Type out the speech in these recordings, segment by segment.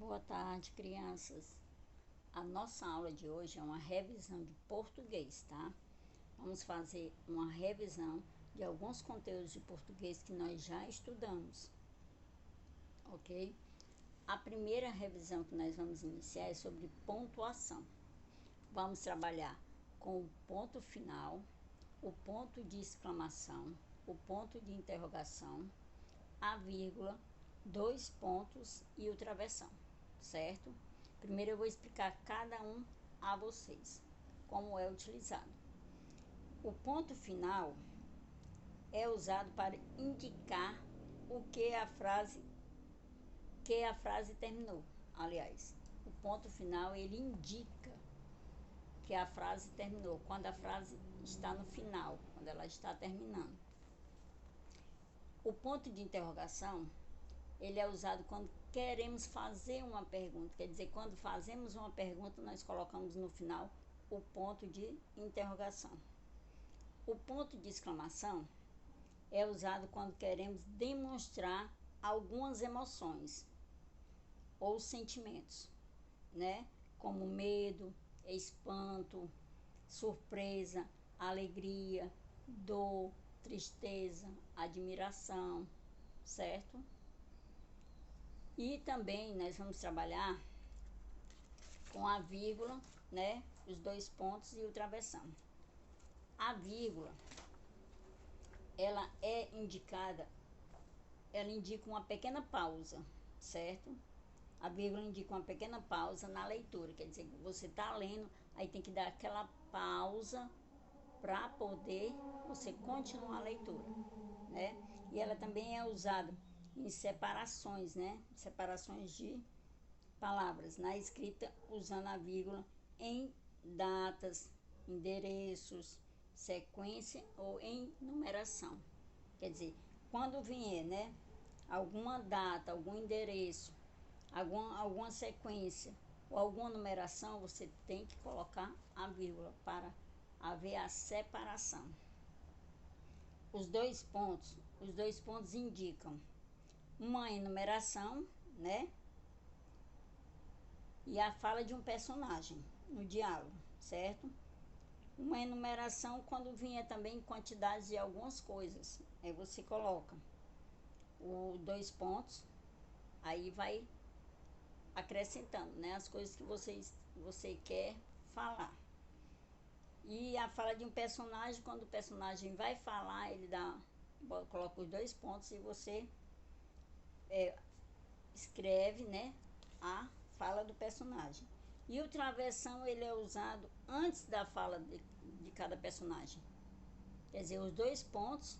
Boa tarde, crianças. A nossa aula de hoje é uma revisão de português, tá? Vamos fazer uma revisão de alguns conteúdos de português que nós já estudamos, ok? A primeira revisão que nós vamos iniciar é sobre pontuação. Vamos trabalhar com o ponto final, o ponto de exclamação, o ponto de interrogação, a vírgula, dois pontos e o travessão, certo? Primeiro eu vou explicar cada um a vocês, como é utilizado. O ponto final é usado para indicar o que a frase terminou. Aliás, o ponto final ele indica que a frase terminou, quando a frase está no final, quando ela está terminando. O ponto de interrogação ele é usado quando queremos fazer uma pergunta, quer dizer, quando fazemos uma pergunta, nós colocamos no final o ponto de interrogação. O ponto de exclamação é usado quando queremos demonstrar algumas emoções ou sentimentos, né? Como medo, espanto, surpresa, alegria, dor, tristeza, admiração, certo? E também nós vamos trabalhar com a vírgula, né? Os dois pontos e o travessão. A vírgula, ela é indicada, ela indica uma pequena pausa, certo? A vírgula indica uma pequena pausa na leitura, quer dizer, você está lendo, aí tem que dar aquela pausa para poder você continuar a leitura, né? E ela também é usada em separações, né? Separações de palavras na escrita usando a vírgula em datas, endereços, sequência ou em numeração. Quer dizer, quando vier, né, alguma data, algum endereço, alguma sequência ou alguma numeração, você tem que colocar a vírgula para haver a separação. Os dois pontos indicam uma enumeração, né? E a fala de um personagem no diálogo, certo? Uma enumeração quando vier também quantidades de algumas coisas. Aí você coloca os dois pontos, aí vai acrescentando, né, as coisas que você quer falar. E a fala de um personagem, quando o personagem vai falar, ele coloca os dois pontos e você escreve, né, a fala do personagem. E o travessão ele é usado antes da fala de cada personagem. Quer dizer, os dois pontos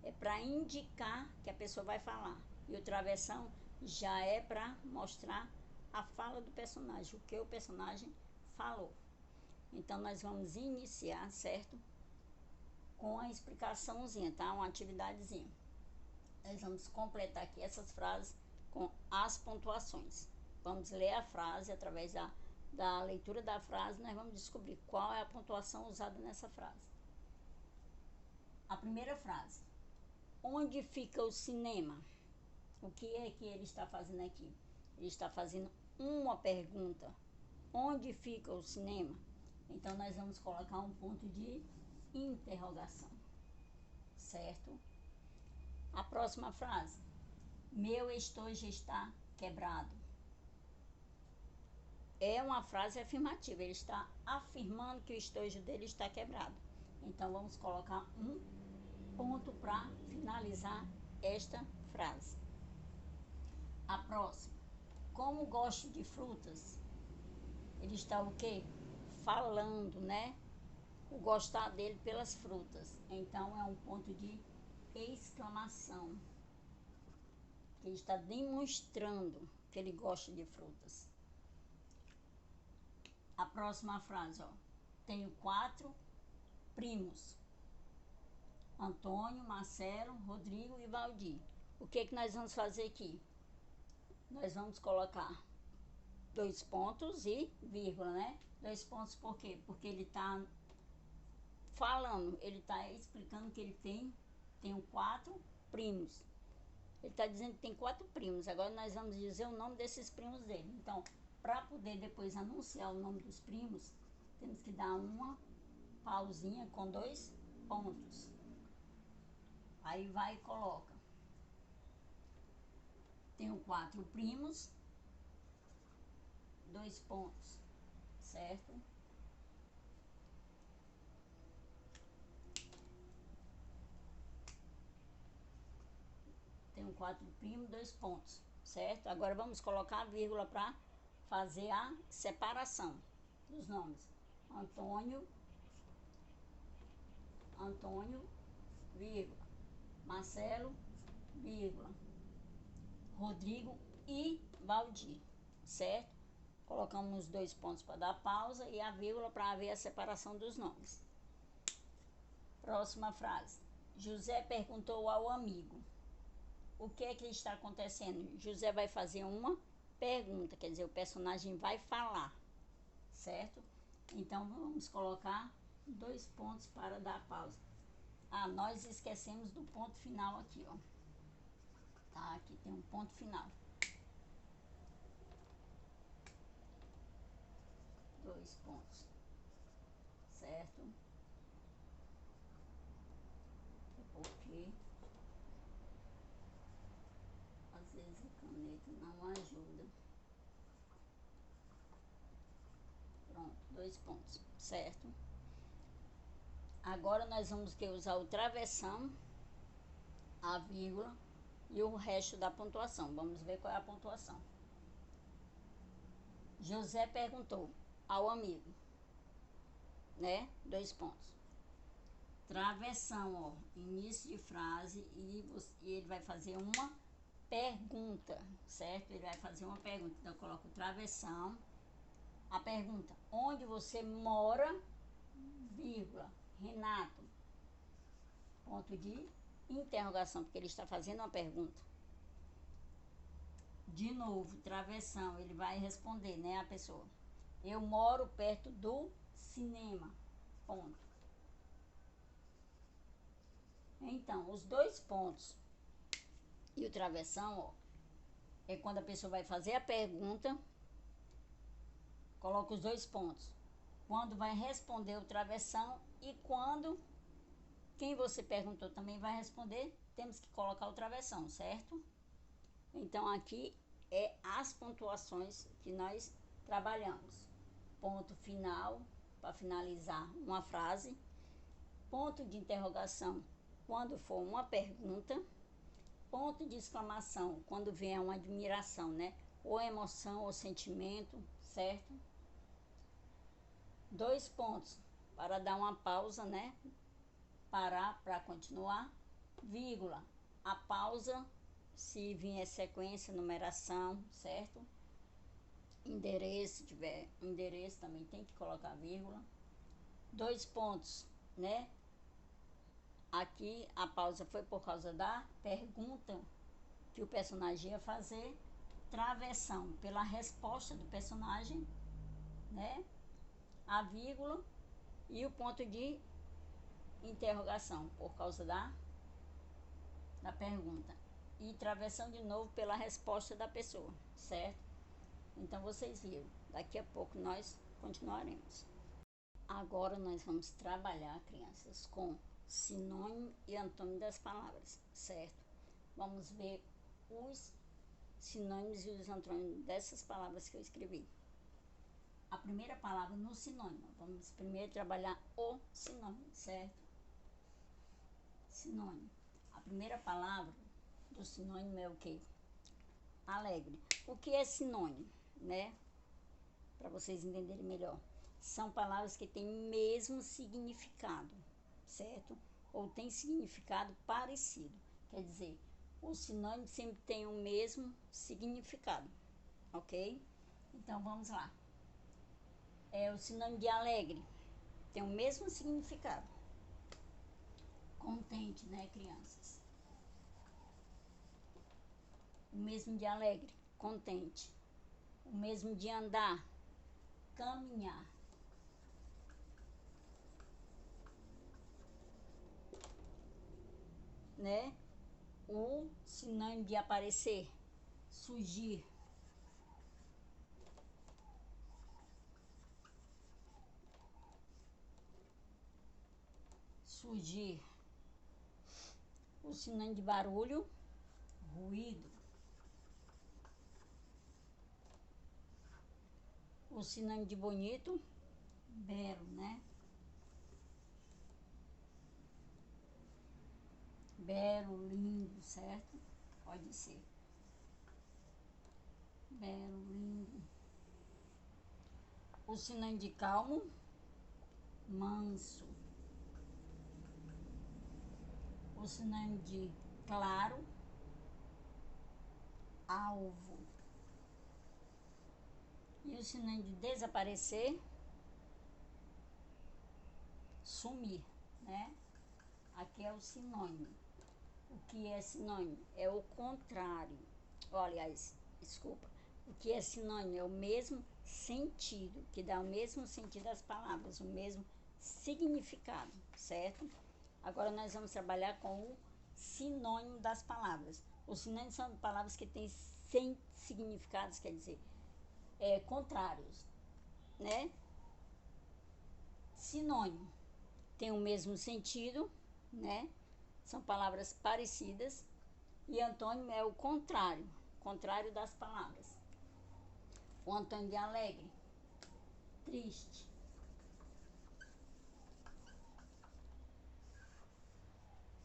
é para indicar que a pessoa vai falar. E o travessão já é para mostrar a fala do personagem, o que o personagem falou. Então nós vamos iniciar, certo? Com a explicaçãozinha, tá? Uma atividadezinha. Nós vamos completar aqui essas frases com as pontuações. Vamos ler a frase, através da leitura da frase, nós vamos descobrir qual é a pontuação usada nessa frase. A primeira frase. Onde fica o cinema? O que é que ele está fazendo aqui? Ele está fazendo uma pergunta. Onde fica o cinema? Então, nós vamos colocar um ponto de interrogação, certo? A próxima frase. Meu estojo está quebrado. É uma frase afirmativa. Ele está afirmando que o estojo dele está quebrado. Então, vamos colocar um ponto para finalizar esta frase. A próxima. Como gosto de frutas? Ele está o quê? Falando, né? O gostar dele pelas frutas. Então, é um ponto de exclamação. Ele está demonstrando que ele gosta de frutas. A próxima frase, ó. Tenho 4 primos. Antônio, Marcelo, Rodrigo e Valdir. O que nós vamos fazer aqui? Nós vamos colocar dois pontos e vírgula, né? Dois pontos por quê? Porque ele está falando, ele está explicando que ele tem 4 primos. Ele está dizendo que tem 4 primos. Agora nós vamos dizer o nome desses primos dele. Então, para poder depois anunciar o nome dos primos, temos que dar uma pausinha com 2 pontos. Aí vai e coloca. Tenho 4 primos, 2 pontos, certo? Tenho 4 primos, 2 pontos, certo? Agora vamos colocar a vírgula para fazer a separação dos nomes. Antônio, vírgula. Marcelo, vírgula. Rodrigo e Valdir, certo? Colocamos 2 pontos para dar pausa e a vírgula para haver a separação dos nomes. Próxima frase. José perguntou ao amigo: o que é que está acontecendo? José vai fazer uma pergunta, quer dizer, o personagem vai falar, certo? Então vamos colocar 2 pontos para dar pausa. Ah, nós esquecemos do ponto final aqui, ó. Tá, aqui tem um ponto final. 2 pontos, certo? É porque às vezes a caneta não ajuda. Pronto, 2 pontos, certo? Agora nós vamos usar o travessão, a vírgula e o resto da pontuação. Vamos ver qual é a pontuação. José perguntou ao amigo, né? 2 pontos. Travessão, ó, início de frase e ele vai fazer uma pergunta, certo? Ele vai fazer uma pergunta. Então eu coloco travessão, a pergunta: onde você mora, vírgula, Renato, ponto de interrogação, porque ele está fazendo uma pergunta. De novo, travessão, ele vai responder, né, a pessoa: eu moro perto do cinema, ponto. Então, os 2 pontos e o travessão, ó, é quando a pessoa vai fazer a pergunta, coloca os 2 pontos. Quando vai responder o travessão e quando quem você perguntou também vai responder, temos que colocar o travessão, certo? Então aqui é as pontuações que nós trabalhamos. Ponto final para finalizar uma frase, ponto de interrogação quando for uma pergunta, ponto de exclamação quando vier uma admiração, né? Ou emoção ou sentimento, certo? 2 pontos para dar uma pausa, né? Parar para continuar, vírgula, a pausa se vier sequência, numeração, certo? Endereço, se tiver endereço também tem que colocar vírgula. 2 pontos, né? Aqui a pausa foi por causa da pergunta que o personagem ia fazer, travessão pela resposta do personagem, né? A vírgula e o ponto de interrogação por causa da pergunta. E travessão de novo pela resposta da pessoa, certo? Então vocês viram, daqui a pouco nós continuaremos. Agora nós vamos trabalhar, crianças, com sinônimo e antônimo das palavras, certo? Vamos ver os sinônimos e os antônimos dessas palavras que eu escrevi. A primeira palavra no sinônimo, vamos primeiro trabalhar o sinônimo, certo? Sinônimo. A primeira palavra do sinônimo é o quê? Alegre. O que é sinônimo, né? Para vocês entenderem melhor. São palavras que têm o mesmo significado, certo? Ou tem significado parecido. Quer dizer, o sinônimo sempre tem o mesmo significado, ok? Então vamos lá. O sinônimo de alegre tem o mesmo significado. Contente, né, crianças? O mesmo de alegre, contente. O mesmo de andar, caminhar. Né? O sinônimo de aparecer, surgir. Surgir. O sinônimo de barulho, ruído. O sinônimo de bonito, belo, né? Belo, lindo, certo? Pode ser. Belo, lindo. O sinônimo de calmo, manso. O sinônimo de claro, alvo. E o sinônimo de desaparecer, sumir, né? Aqui é o sinônimo. O que é sinônimo? É o contrário. Aliás, desculpa. O que é sinônimo? É o mesmo sentido, que dá o mesmo sentido às palavras, o mesmo significado, certo? Agora nós vamos trabalhar com o sinônimo das palavras. Os sinônimos são palavras que têm 100 significados, quer dizer, contrários, né? Sinônimo tem o mesmo sentido, né? São palavras parecidas. E antônimo é o contrário, contrário das palavras. O antônimo de alegre, triste.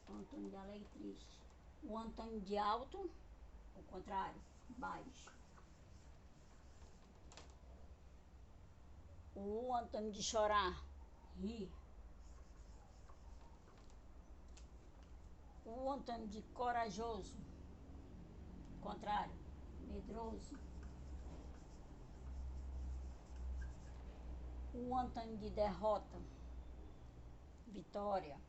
O antônimo de alegre, triste. O antônimo de alto, o contrário, baixo. O antônimo de chorar, rir. O antônimo de corajoso, contrário, medroso. O antônimo de derrota, vitória.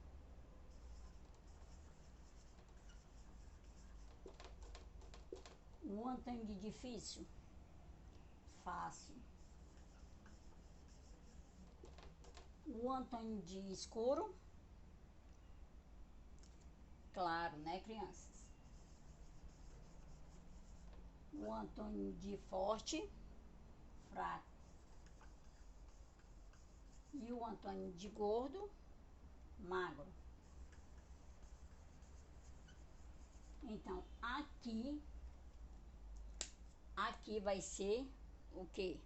O antônimo de difícil, fácil. O antônimo de escuro, claro, né, crianças? O antônimo de forte, fraco. E o antônimo de gordo, magro. Então, aqui vai ser o quê?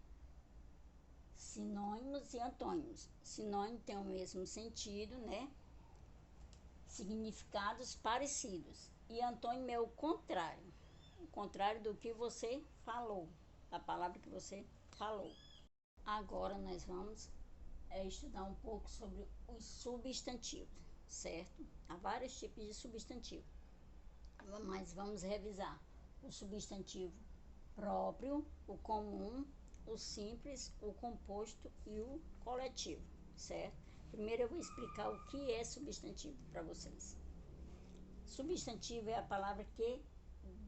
Sinônimos e antônimos. Sinônimo tem o mesmo sentido, né? Significados parecidos. E antônimo é o contrário. O contrário do que você falou, da palavra que você falou. Agora nós vamos estudar um pouco sobre os substantivos, certo? Há vários tipos de substantivo, mas vamos revisar o substantivo próprio, o comum, o simples, o composto e o coletivo, certo? Primeiro eu vou explicar o que é substantivo para vocês. Substantivo é a palavra que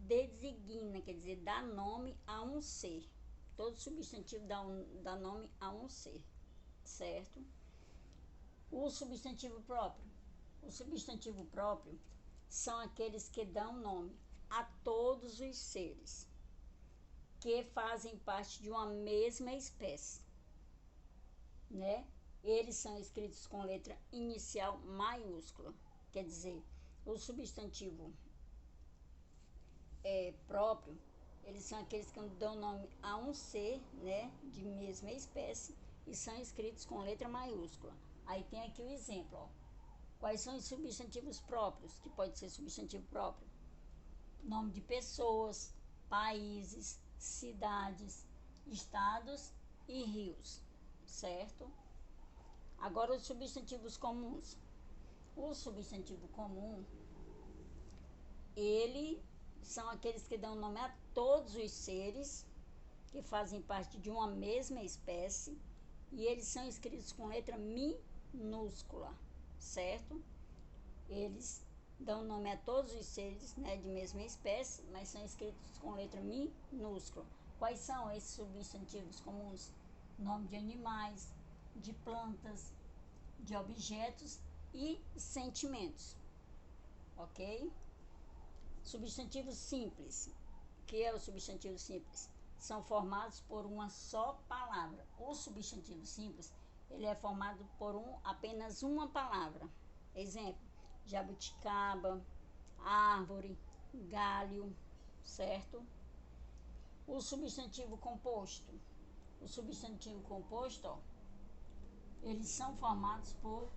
designa, quer dizer, dá nome a um ser. Todo substantivo dá nome a um ser, certo? O substantivo próprio. O substantivo próprio são aqueles que dão nome a todos os seres que fazem parte de uma mesma espécie, né? Eles são escritos com letra inicial maiúscula, quer dizer, o substantivo próprio, eles são aqueles que dão nome a um ser, né, de mesma espécie e são escritos com letra maiúscula. Aí tem aqui o exemplo, ó. Quais são os substantivos próprios, que pode ser substantivo próprio? Nome de pessoas, países, cidades, estados e rios, certo? Agora os substantivos comuns. O substantivo comum, ele são aqueles que dão nome a todos os seres que fazem parte de uma mesma espécie e eles são escritos com letra minúscula, certo? Eles dão nome a todos os seres, né, de mesma espécie, mas são escritos com letra minúscula. Quais são esses substantivos comuns? Nome de animais, de plantas, de objetos e sentimentos, ok? Substantivos simples. O que é o substantivo simples? São formados por uma só palavra. O substantivo simples, ele é formado por apenas uma palavra. Exemplo: jabuticaba, árvore, galho, certo? O substantivo composto. O substantivo composto, ó, eles são formados por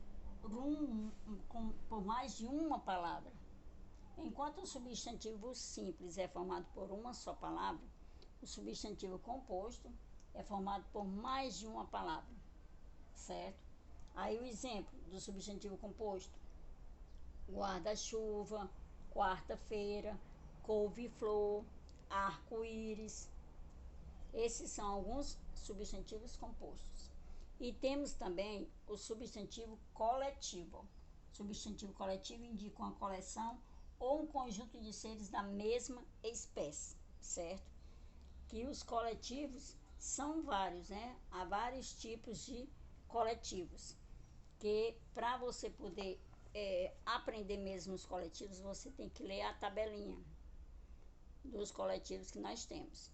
mais de uma palavra. Enquanto o substantivo simples é formado por uma só palavra, o substantivo composto é formado por mais de uma palavra, certo? Aí o exemplo do substantivo composto: guarda-chuva, quarta-feira, couve-flor, arco-íris. Esses são alguns substantivos compostos. E temos também o substantivo coletivo. Substantivo coletivo indica uma coleção ou um conjunto de seres da mesma espécie, certo? Que os coletivos são vários, né? Há vários tipos de coletivos, que para você poder aprender mesmo os coletivos, você tem que ler a tabelinha dos coletivos que nós temos.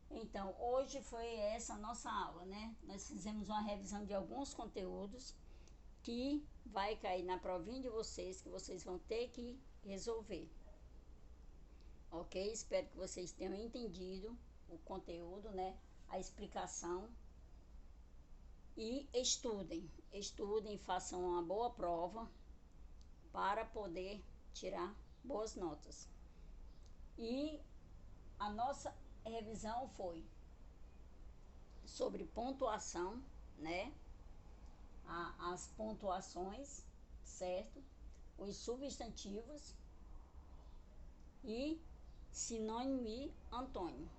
Então, hoje foi essa nossa aula, né? Nós fizemos uma revisão de alguns conteúdos que vai cair na provinha de vocês, que vocês vão ter que resolver. Ok? Espero que vocês tenham entendido o conteúdo, né? A explicação. E estudem, façam uma boa prova para poder tirar boas notas. E a nossa revisão foi sobre pontuação, né? As pontuações, certo? Os substantivos e sinônimo e antônimo.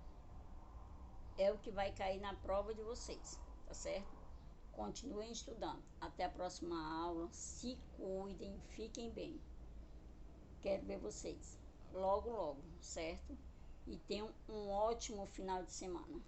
É o que vai cair na prova de vocês, tá certo? Continuem estudando. Até a próxima aula. Se cuidem, fiquem bem. Quero ver vocês logo, logo, certo? E tenham um ótimo final de semana.